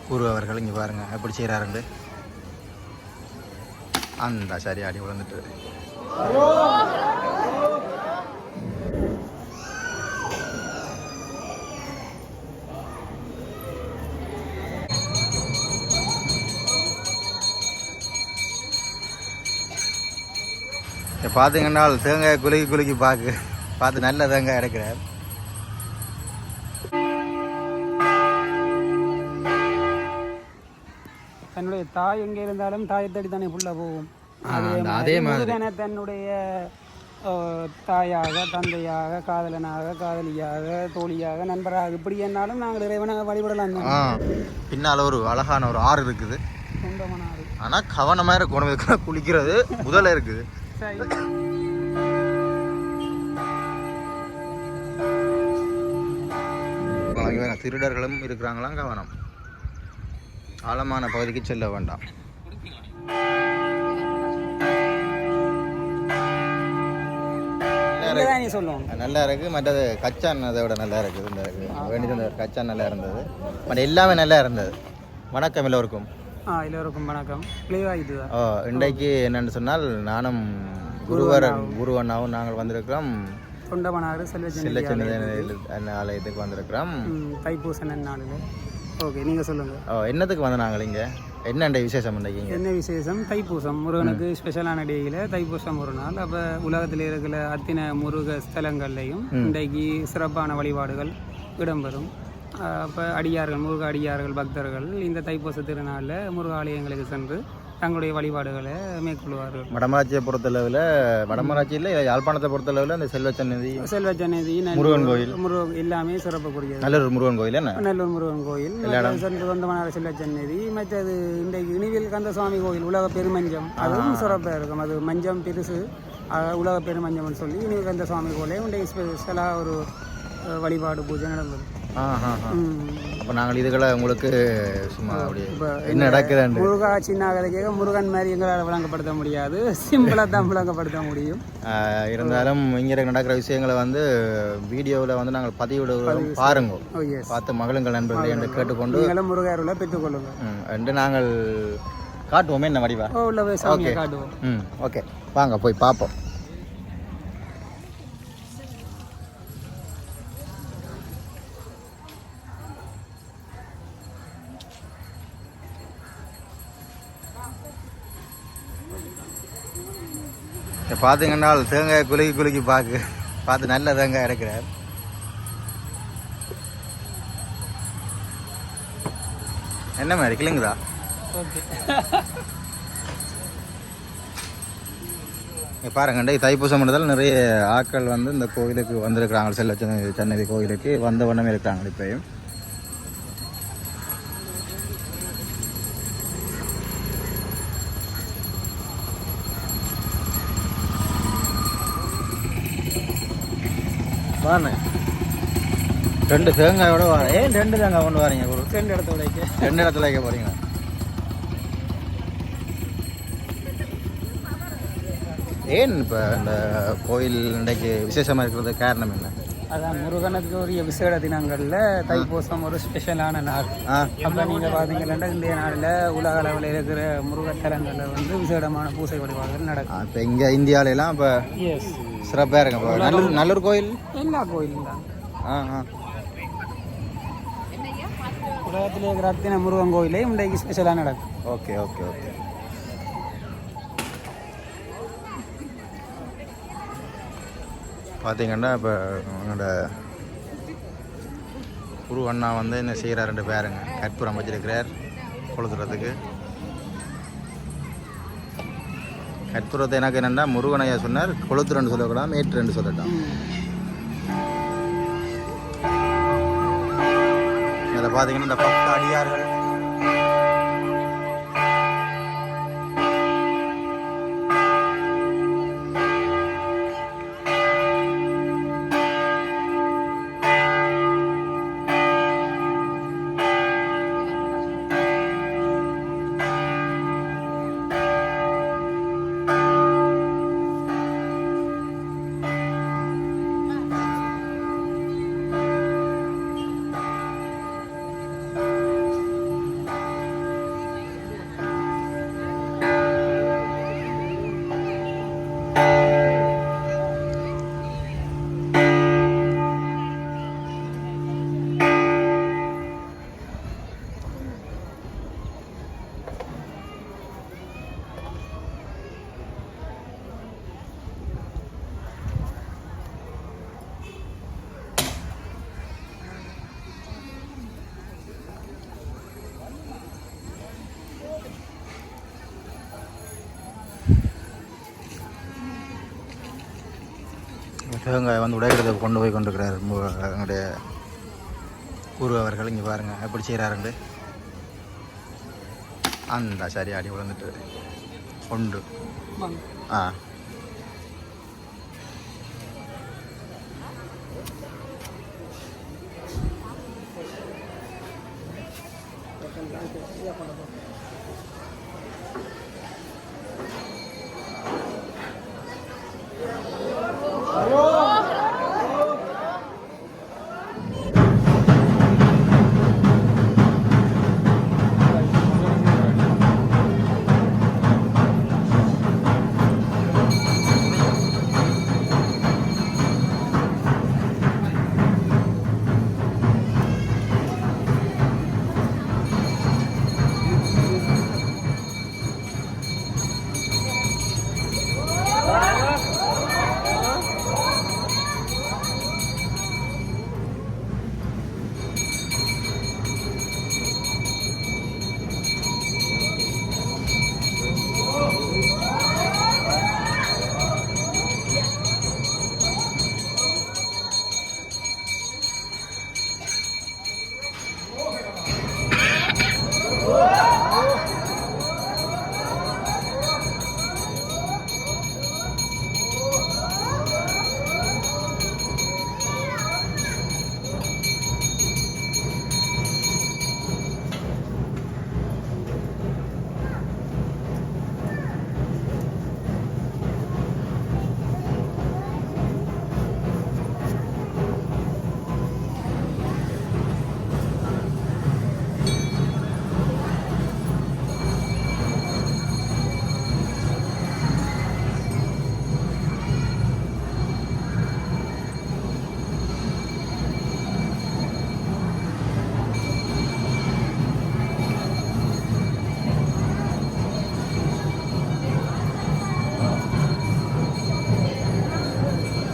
குரு அவர்கள் இங்கே பாருங்கள் எப்படி செய்கிறாருண்டு. அந்த சரி அடி விழுந்துட்டு பார்த்தீங்கன்னா தேங்காய் குலுக்கி பார்த்து நல்ல தேங்காய் எடுக்கிறார். தன்னுடைய தாய் எங்கே இருந்தாலும் தாயை தேடி தானே புள்ள போகும். அதே மாதிரி தன்னுடைய தாயாக, தந்தையாக, காதலனாக, காதலியாக, தோழியாக, நண்பராக இப்படி என்னாலும் நாங்கள் இறைவனை வழிபடலாம். பின்னால் ஒரு அழகான ஒரு ஆறு இருக்குது, சொந்தமான ஆறு. ஆனால் கவனமாக இருக்கணும், குளிக்கிறது முதல்ல இருக்குது. திருடர்களும் இருக்கிறாங்களாம், கவனம். ஆழமான பகுதிக்கு செல்ல வேண்டாம். நல்லா இருக்கு. மற்றது கச்சான் அதை விட நல்லா இருக்குது. இந்த வேண்டியது கச்சான் நல்லா இருந்தது, மற்ற எல்லாமே நல்லா இருந்தது. வணக்கம் எல்லோருக்கும். எல்லோருக்கும் வணக்கம். இன்றைக்கு என்னென்னு சொன்னால், நானும் குருவண்ணாவும் நாங்கள் வந்திருக்கிறோம். தொண்டமனாறு செல்லச்சென்னை ஆலயத்துக்கு வந்திருக்கிறோம். தைப்பூச நாளில். ஓகே, நீங்கள் சொல்லுங்கள். என்னத்துக்கு வந்து நாங்கள் இங்கே என்ன விசேஷம்? என்ன விசேஷம்? தைப்பூசம். முருகனுக்கு ஸ்பெஷலான டேயில் தைப்பூசம் ஒரு நாள். அப்போ உலகத்தில் இருக்கிற அத்தனை முருக ஸ்தலங்கள்லையும் இன்றைக்கு சிறப்பான வழிபாடுகள் இடம்பெறும். அப்போ அடியார்கள், முருக அடியார்கள், பக்தர்கள் இந்த தைப்பூச திருநாளில் முருக ஆலயங்களுக்கு சென்று தங்களுடைய வழிபாடுகளை மேற்கொள்வார்கள். வடமராட்சியை பொறுத்தளவில், வடமராட்சியில் யாழ்ப்பாணத்தை பொறுத்தளவில் அந்த செல்வச்சன்னதி முருகன் கோயில் எல்லாமே சிறப்புக்குரியது. நல்லூர் முருகன் கோயில், நல்லூர் முருகன் கோயில், சென்று வந்தமனார் செல்வச்சன்னதி. மற்றது இன்றைக்கு இனிவில் கந்தசுவாமி கோயில் உலக பெருமஞ்சம், அதுவும் சிறப்பாக இருக்கும். அது மஞ்சம் பெருசு, உலக பெருமஞ்சம்னு சொல்லி இனிவில் கந்தசுவாமி கோயிலே இன்றைக்கு ஸ்பெஷலாக ஒரு வழிபாடு பூஜை நடந்தது. இப்போ நாங்கள் இதுகளை உங்களுக்கு சும்மா என்ன நடக்குது முருகா சின்ன கதைக்காக முருகன் மாதிரி எங்களால் விளங்கப்படுத்த முடியாது, சிம்பிளாக தான் விளங்கப்படுத்த முடியும். இருந்தாலும் இங்கே நடக்கிற விஷயங்களை வந்து வீடியோவில் வந்து நாங்கள் பதிவிடுவோம், பாருங்க, பார்த்து மகளுங்கள் நண்பர்கள் என்று கேட்டுக்கொண்டு நீங்களும் முருகர்களை பெற்றுக்கொள்ளுங்க என்று நாங்கள் காட்டுவோமே. என்ன வடிவா காட்டுவோம். ஓகே, வாங்க போய் பார்ப்போம். பார்த்தீங்கன்னா தேங்காய் குலுக்கி பார்த்து நல்ல தேங்காய் எடுக்கிறார். என்ன மாதிரி கிளுங்குதா? பாருங்கண்டா, தைப்பூசம் பண்ணதால் நிறைய ஆட்கள் வந்து இந்த கோவிலுக்கு வந்திருக்கிறாங்க. செல்லச்சன்னதி கோவிலுக்கு வந்த வண்ணமே இருக்கிறாங்க. இப்பயும் வாங்க, 2 தேங்காயோட வர. ஏன் 2 தேங்காய் கொண்டு வரீங்க? ஒரு 2 இடத்துல வைக்க போறீங்க. ஏன் இப்போ இந்த கோயில் இன்றைக்கு விசேஷமாக இருக்கிறது காரணம் என்ன? அதான் முருகனுக்கு உரிய விசேட தினங்களில் தைப்பூசம் ஒரு ஸ்பெஷலான நாள். அப்போ நீங்கள் பார்த்தீங்கன்னா இந்திய நாளில் உலக அளவில் இருக்கிற முருகத்தலங்களில் வந்து விசேடமான பூசை வழிபாடுகள் நடக்கும். இப்போ இங்கே இந்தியாவிலாம் இப்போ சிறப்பாக இருக்கு. இப்போ நல்லூர் கோயில் எல்லா கோயிலும் தான். உலகத்தில் இருக்கிற அத்தனை முருகன் கோயிலே இன்றைக்கு ஸ்பெஷலாக நடக்கும். Okay okay okay. பார்த்தீங்கன்னா இப்போ எங்களோட குரு அண்ணா வந்து என்ன செய்கிறார்? 2 பேருங்க கற்பூரம் வச்சிருக்கிறார் கொளுத்துறதுக்கு. கற்பூரத்தை எனக்கு என்னென்னா முருகனையா சொன்னார், கொளுத்துறன்னு சொல்லக்கூடாது, ஏற்றுன்னு சொல்லட்டான். இதில் பார்த்தீங்கன்னா இந்த 10 அடியார்கள் தேங்காய் வந்து உடைக்கிறதுக்கு கொண்டு போய் கொண்டிருக்கிறார் எங்களுடைய குரு அவர்கள். இங்கே பாருங்கள் எப்படி செய்கிறாருண்டு. அந்த சரி அடி விழுந்துட்டு உண்டு. ஆ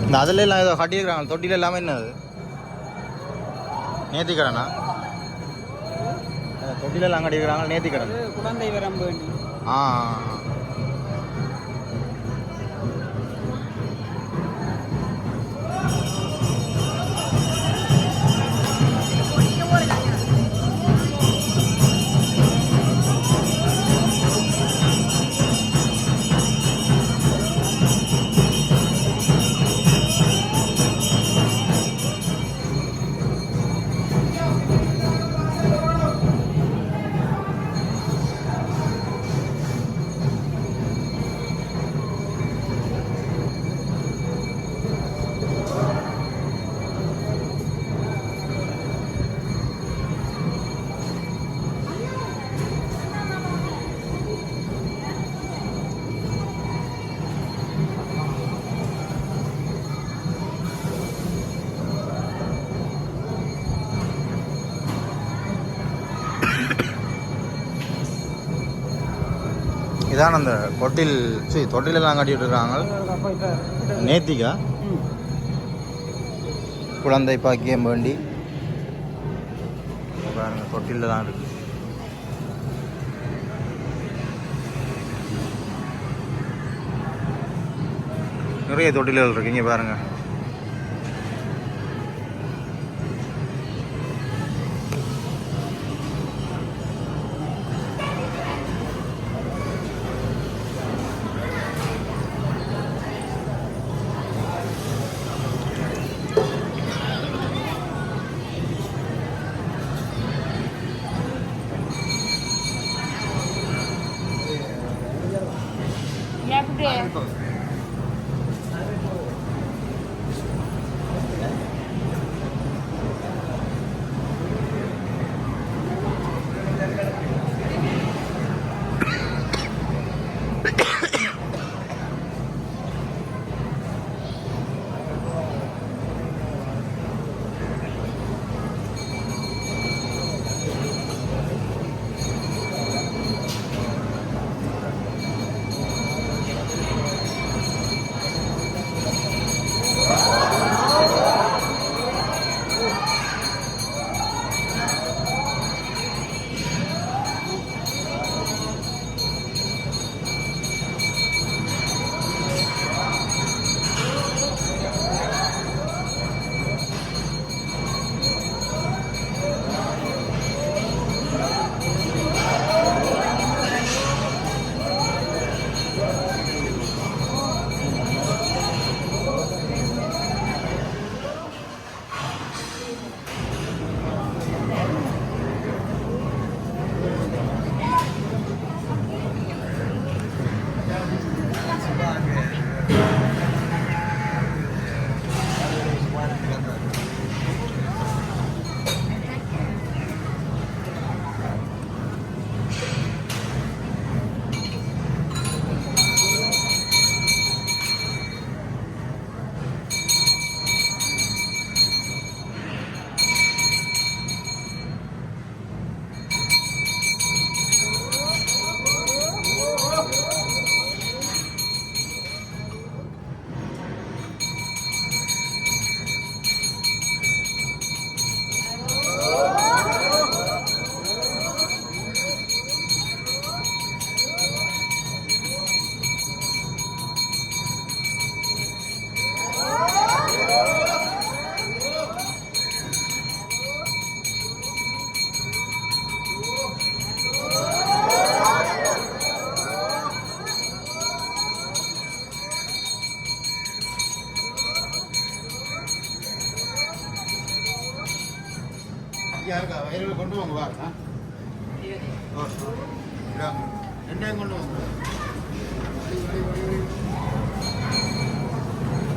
இந்த அதில் எல்லாம் ஏதோ கட்டியிருக்கிறாங்க தொட்டியில் எல்லாமே என்னது நேர்த்திக்கடனா? தொட்டியில் எல்லாம் கட்டியிருக்கிறாங்க நேர்த்திக்கடன். குழந்தை வரம்பு. ஆ இதான் அந்த தொட்டிலெல்லாம் கட்டிட்டு இருக்காங்க. நேத்திக்கா குழந்தை பாக்கியம் வேண்டி பாருங்க தொட்டில தான் இருக்கு. நிறைய தொட்டில்கள் இருக்கு இங்கே பாருங்க.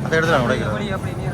அதை எடுத்துலாம் உடைக்கிறேன். அப்படி அப்படியே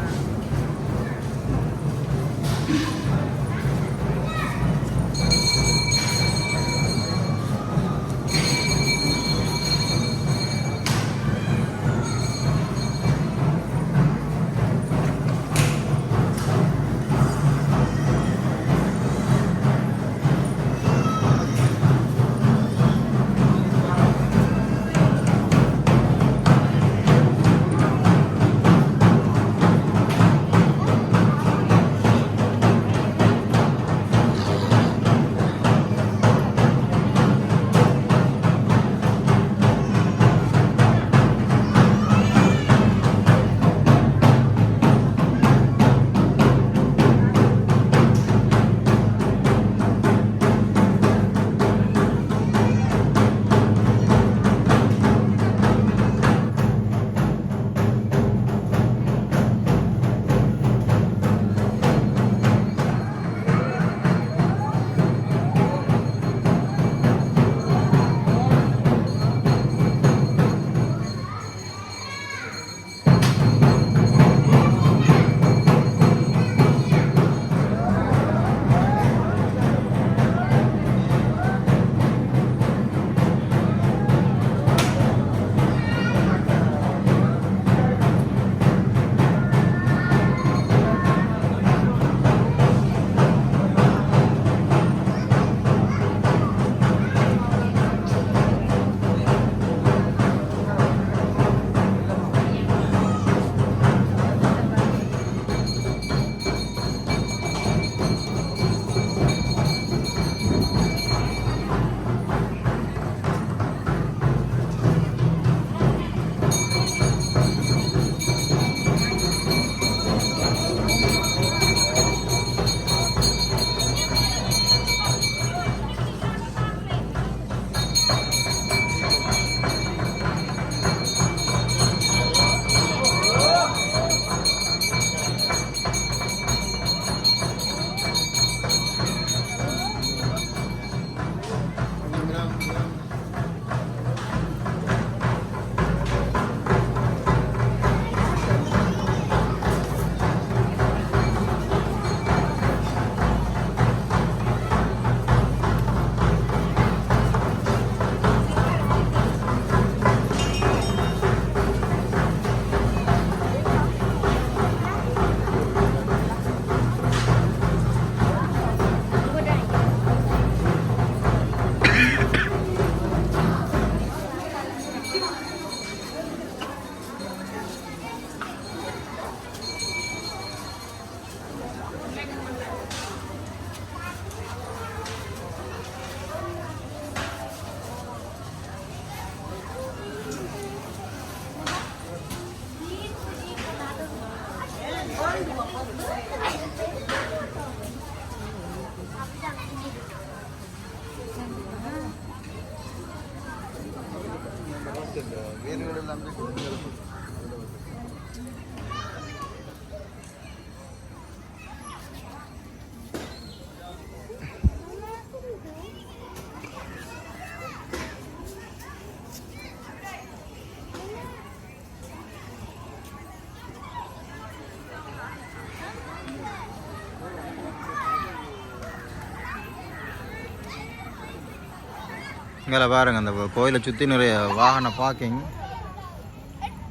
இங்கே பாருங்க, அந்த கோயிலை சுற்றி நிறைய வாகன பார்க்கிங்,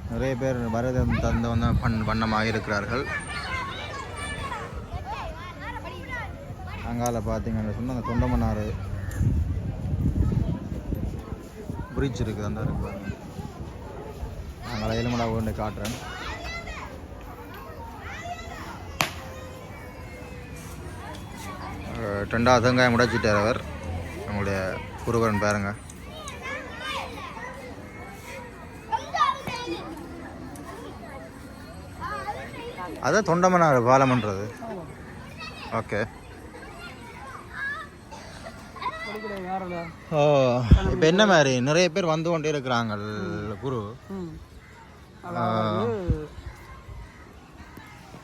நிறைய பேர் வரதம் தந்தவங்க வண்ணமாக இருக்கிறார்கள். அங்கால பார்த்தீங்கன்னு சொன்னால் அந்த தொண்டமன்னாறு பிரிட்ஜ் இருக்குது, அந்த இருக்கு. அங்கே எலுமலா கொண்டு காட்டுறேன். ரெண்டாவது வெங்காயம் முடைச்சிட்டார் அவர், நம்மளுடைய குருவரன் பாருங்க. அதான் தொண்டமன்னாறு பாலம்ன்றது. ஓகே. ஓ, இப்போ என்ன மாதிரி நிறைய பேர் வந்து கொண்டே இருக்கிறாங்க குரு.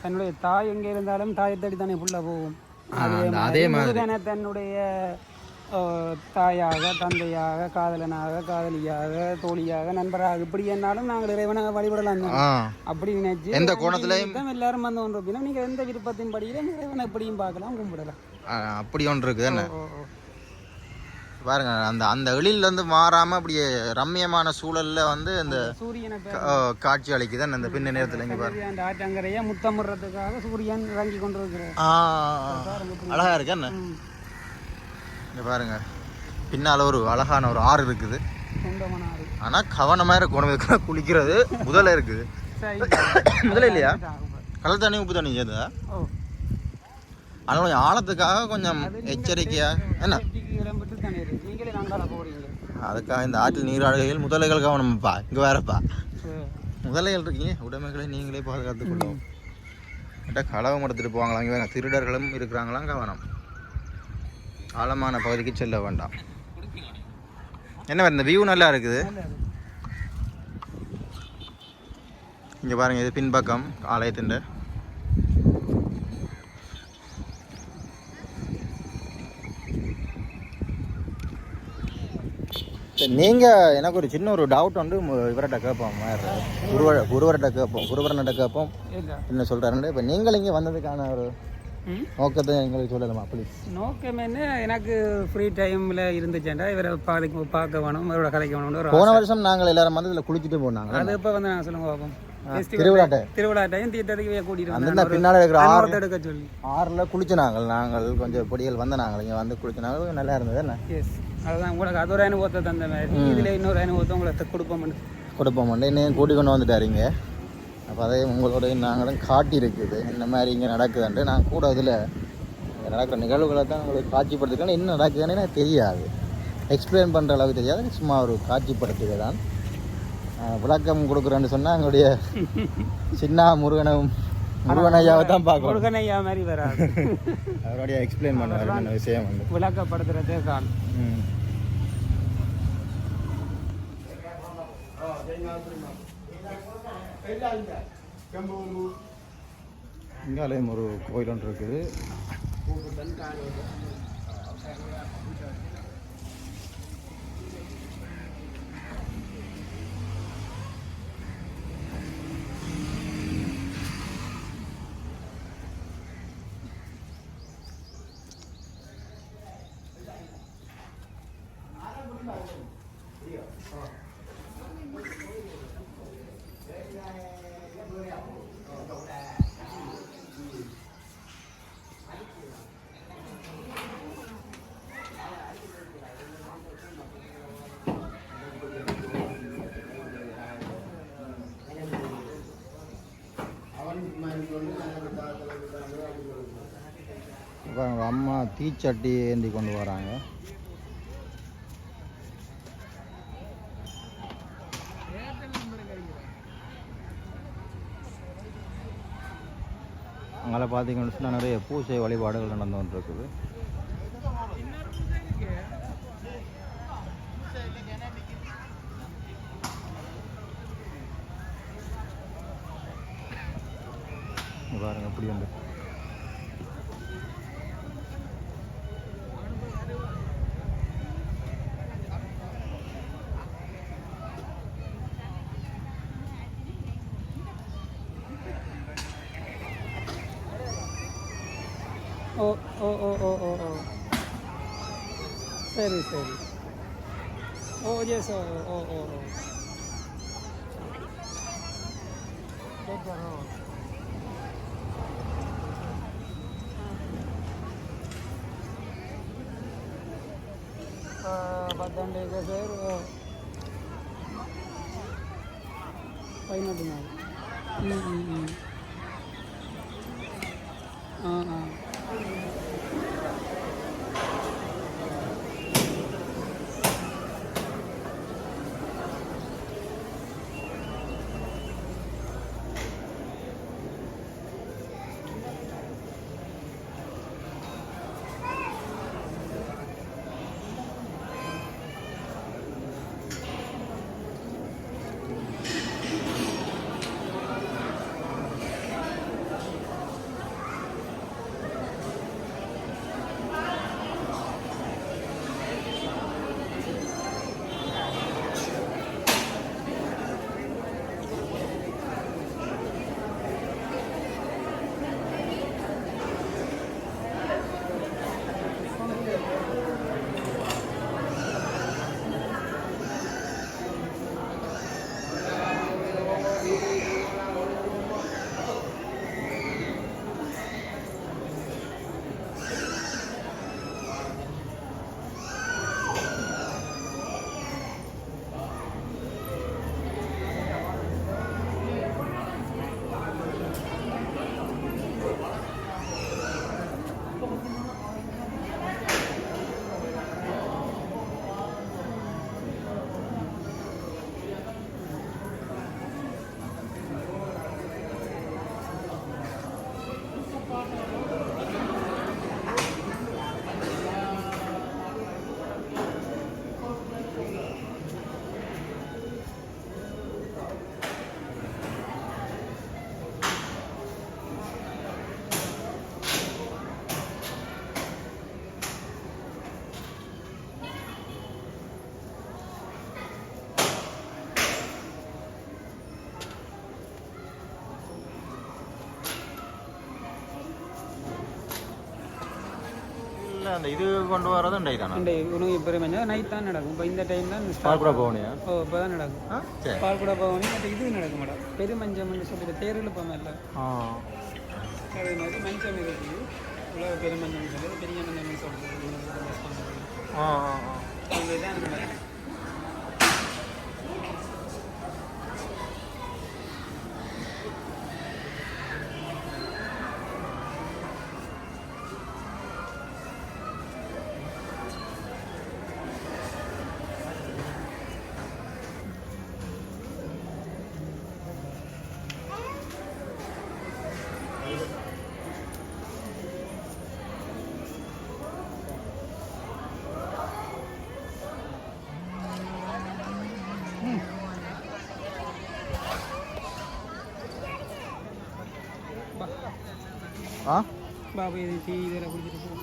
தன்னுடைய தாய் எங்கே இருந்தாலும் தாயை தேடி தானே ஃபுல்லாக போகும். அதே மாதிரி தன்னுடைய தாயாக, தந்தையாக, காதலனாக, காதலியாக, தோழியாக, நண்பராக இப்படி என்னாலும் நாங்கள் இறைவனை வழிபடலாம் அப்படி நினைச்சு எந்த கோணத்திலையும் எல்லாரும் வந்து ஒன்று அப்படின்னா நீங்க எந்த விருப்பத்தின் படியில இறைவனை எப்படியும் பார்க்கலாம், கும்பிடலாம். அப்படி ஒன்று இருக்குது என்ன பாருங்க. அந்த அந்த எழில் வந்து மாறாம அப்படியே ரம்மியமான சூழல்ல வந்து இந்த சூரியனை காட்சி அளிக்குது அந்த பின்ன நேரத்தில் இங்க பாருங்க. அந்த ஆற்றங்கரையை முத்தமிடுறதுக்காக சூரியன் இறங்கி கொண்டிருக்கிறார். அழகா இருக்கு என்ன இங்க பாருங்க. பின்னால ஒரு அழகான ஒரு ஆறு இருக்குது. ஆனா கவனமா இருக்கணும் குளிக்கிறது. முதல்ல இருக்குது முதல்ல இல்லையா? கடல் தண்ணி உப்பு தண்ணி சேர்ந்தா அதனால ஆழத்துக்காக கொஞ்சம் எச்சரிக்கையா என்ன அதுக்காக இந்த ஆற்றில் நீராடுகையில் முதலைகள் கவனம்ப்பா. இங்க வேறப்பா முதலைகள் இருக்கீங்க, உடைமைகளை நீங்களே பாதுகாத்துக் கொள்ளும். களவும் எடுத்துட்டு போவாங்களா? இங்கே வேற திருடர்களும் இருக்கிறாங்களாம், கவனம். ஆழமான பகுதிக்கு செல்ல வேண்டாம். என்ன வேறு இந்த வியூ நல்லா இருக்குது. இங்கே பாருங்க, இது பின்பக்கம் ஆலயத்தின். நீங்கள் எனக்கு ஒரு சின்ன ஒரு டவுட் வந்து இவர்கிட்ட கேட்போம், குருவர்கிட்ட கேட்போம், குருவரன்கிட்ட கேட்போம் என்ன சொல்கிறாருன்னு. இப்போ நீங்கள் இங்கே வந்ததுக்கான ஒரு நோக்கத்தை எங்களுக்கு சொல்லலாமா ப்ளீஸ்? நோக்கம் என்ன, எனக்கு ஃப்ரீ டைமில் இருந்துச்சேன்டா இவரை பார்க்க வேணும், இவரோட கதைக்க வேணும். போன வருஷம் நாங்கள் எல்லாரும் வந்து இதில் குளிச்சுட்டு போனாங்க. அது இப்போ வந்து நாங்கள் சொல்லுங்க பார்ப்போம். திருவிழாட்டையும் தீர்த்தத்துக்கு கூட்டிட்டு அந்த பின்னால் இருக்கிற எடுக்க சொல்லி ஆறில் குளிச்சு நாங்கள் கொஞ்சம் பொடிகள் வந்து நாங்கள் இங்கே வந்து குளிச்சுனாங்க, நல்லா இருந்தது. என்ன எஸ், அதுதான் உங்களுக்கு அது ஒரு அனுபவத்தை தந்த மாதிரி இதில் இன்னொரு அனுபவத்தை உங்களுக்கு கொடுப்போம் என்னையும் கூட்டி கொண்டு வந்துட்டாருங்க. அப்போ அதே உங்களோட நாங்களும் காட்டியிருக்குது இந்த மாதிரி இங்கே நடக்குதுன்ட்டு. நான் கூட அதில் நடக்கிற நிகழ்வுகளை தான் உங்களுக்கு காட்சிப்படுத்திருக்கேன். என்ன நடக்குதுன்னு எனக்கு தெரியாது, எக்ஸ்பிளைன் பண்ணுற அளவுக்கு தெரியாது. சும்மா ஒரு காட்சிப்படுத்துக தான். விளக்கம் கொடுக்குறேன்னு சொன்னால் எங்களுடைய சின்ன முருகனையாவை தான் பார்க்கணும். முருகனையா மாதிரி வராது, அவருடைய எக்ஸ்பிளைன் பண்ணுற விஷயம் வந்து விளக்கப்படுத்துறதே தான். இங்காலயம் ஒரு கோயில் ஒன்று இருக்குது. அம்மா தீச்சட்டி ஏந்தி கொண்டு வராங்க. அங்கே பார்த்தீங்கன்னு சொன்னால் நிறைய பூஜை வழிபாடுகள் நடந்து கொண்டிருக்குது. பாருங்க அப்படி வந்து ஓ ஓ ஓ ஓ ஓ ஓ சரி சரி ஓ எஸ் ஓ ஓ ஓ ஓ பத்தாண்டு சார் பதினெட்டு நாள். அந்த இது கொண்டு வரதும் டை தானே இந்த உணவு பெருமைஞ்சா நைட் தான் நடக்கும் இப்போ இந்த டைம் தான் பால் கூட போகணியா ஓ இப்போ தான் நடக்கும் பால் கூட போகணும் மற்ற இது நடக்கும் மேடம் பெருமஞ்சம்னு சொல்லிட்டு தேர்வில் போமல்ல அதே மாதிரி மஞ்சள் இருக்குது உலக பெருமஞ்சம் சொல்லுது பெரிய மஞ்சள் சொல்லுது இதுதான் நடக்கும் பாபு இது டீ இதெல்லாம் குடிச்சிட்டு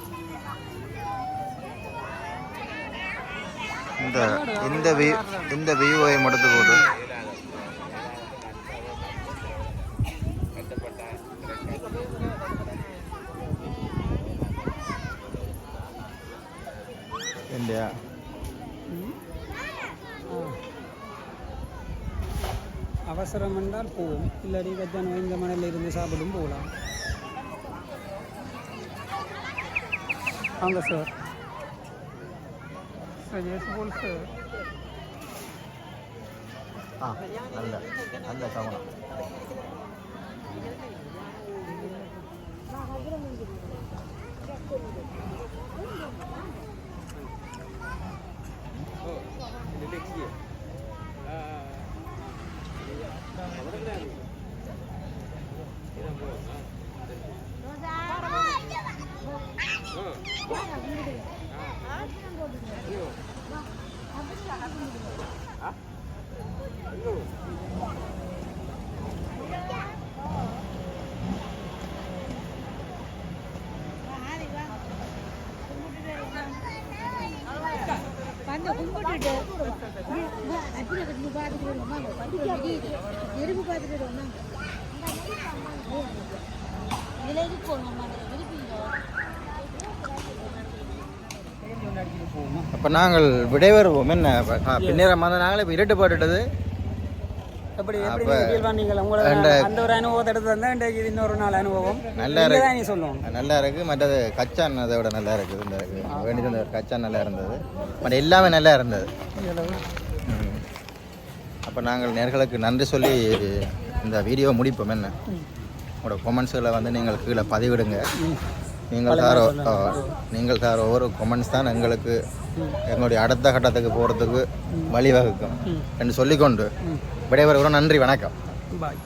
இந்த வியூவை மடுத்து போட்டு இந்தியா அவசரம் என்றால் போவோம் இல்லாடி கஜான இந்த மணலில் இருந்து சாப்பிடும் போகலாம் வாங்க சார் சஜேஸ் போல் சார் நல்ல நல்ல சமணம் அப்போ நாங்கள் விடைபெறுவோம் என்ன பின்னேரம் வந்து நாங்களே இப்போ இருட்டு போட்டுட்டது எப்படி நீங்கள் உங்களோட அந்த ஒரு அனுபவத்தை எடுத்து வந்தால் இன்றைக்கு இது இன்னொரு நாள் அனுபவம் நல்லா இருக்கு நீ சொல்லுவோம் நல்லா இருக்குது மற்றது கச்சான் அதை விட நல்லா இருக்குது இந்த வேண்டியது இந்த கச்சான் நல்லா இருந்தது மற்ற எல்லாமே நல்லா இருந்தது அப்போ நாங்கள் நேர்களுக்கு நன்றி சொல்லி இந்த வீடியோவை முடிப்போம் என்ன உங்களோட கொமெண்ட்ஸுகளை வந்து நீங்கள் கீழே பதிவிடுங்க நீங்கள் சார் ஒவ்வொரு கொமெண்ட்ஸ் தான் எங்களுக்கு எங்களுடைய அடுத்த கட்டத்துக்கு போகிறதுக்கு வழிவகுக்கும் என்று சொல்லிக்கொண்டு விடைபெறுகிறோம். நன்றி, வணக்கம், பாய்.